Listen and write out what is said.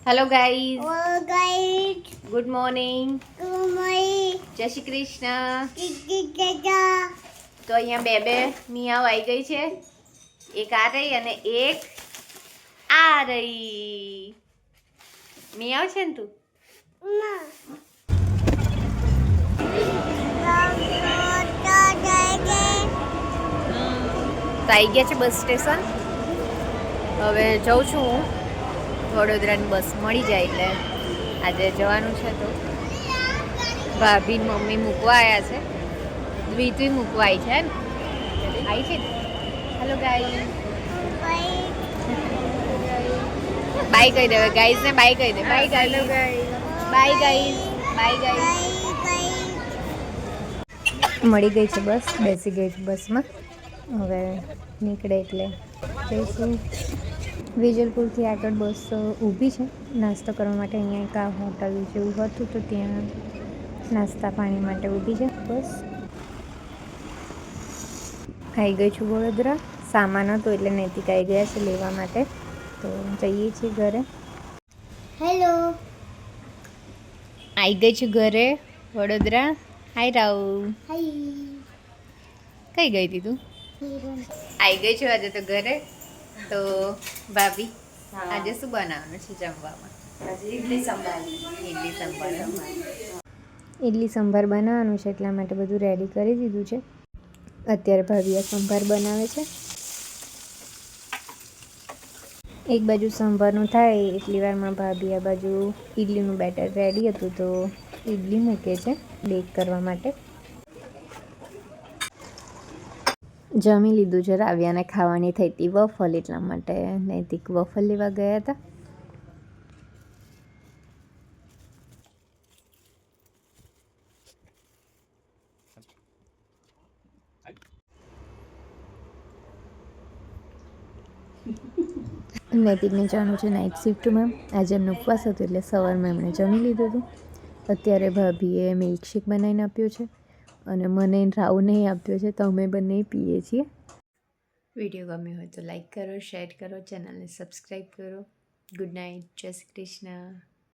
Hello guys, Oh guys, good morning, my જય Shri Krishna. dada. તો અહીંયા બે મિયાઓ આવી ગઈ છે. એક આ રહી અને એક આ રહી. મિયાઓ છે ને તું? તો આવી ગયા છે બસ સ્ટેશન. હવે જાઉં છું હું. વડોદરાની બસ મળી જાય એટલે આજે જવાનું છે. તો ભાભી મમ્મી મૂકવા આવ્યા છે. દ્વિત્વી મૂકવા આવી છે ને આવી છે. હેલો ગાઈ, બાય કહી દે ગાઈઝ ને, બાય કહી દે. Bye guys, bye guys, bye guys. મળી ગઈ છે બસ, બેસી ગઈ છે બસમાં. હવે નીકળે એટલે જઈશું. વિજલપુરથી આગળ બસ ઊભી છે નાસ્તો કરવા માટે. અહીંયા એક આ હોટલ જેવું હતું તો ત્યાં નાસ્તા પાણી માટે ઊભી છે બસ. આવી ગઈ છું વડોદરા. સામાન હતો એટલે નૈતિક આવી ગયા છે લેવા માટે. તો જઈએ છીએ ઘરે. Hello. આવી ગઈ છું ઘરે વડોદરા. હાય રાવ, Hi. કઈ ગઈ હતી તું? આવી ગઈ છું આજે તો ઘરે. તો ભાભી આજે શું બનાવવાનું છે જમવામાં? ઇડલી સંભાર. ઇડલી સંભાર બનાવવાનું છે એટલા માટે બધું રેડી કરી દીધું છે. અત્યારે ભાભી આ સંભાર બનાવે છે. એક બાજુ સંભારનું થાય એટલી વારમાં ભાભી આ બાજુ ઇડલીનું બેટર રેડી હતું તો ઇડલી મૂકે છે બેક કરવા માટે. જમી લીધું છે. રાવ્યાને ખાવાની થઈ હતી વફલ, એટલા માટે નૈતિક વફલ લેવા ગયા હતા. નૈતિકને જવાનું છે નાઇટ શિફ્ટમાં. આજે એમનો ઉપવાસ હતો એટલે સવારમાં એમણે જમી લીધું હતું. અત્યારે ભાભીએ મિલ્કશેક બનાવીને આપ્યો છે અને મને રાવને આપ્યો છે. તો અમે બંને પીએ છીએ. વિડીયો ગમ્યો હોય તો લાઈક કરો, શેર કરો, ચેનલને સબસ્ક્રાઈબ કરો. ગુડ નાઇટ, જય શ્રી કૃષ્ણ.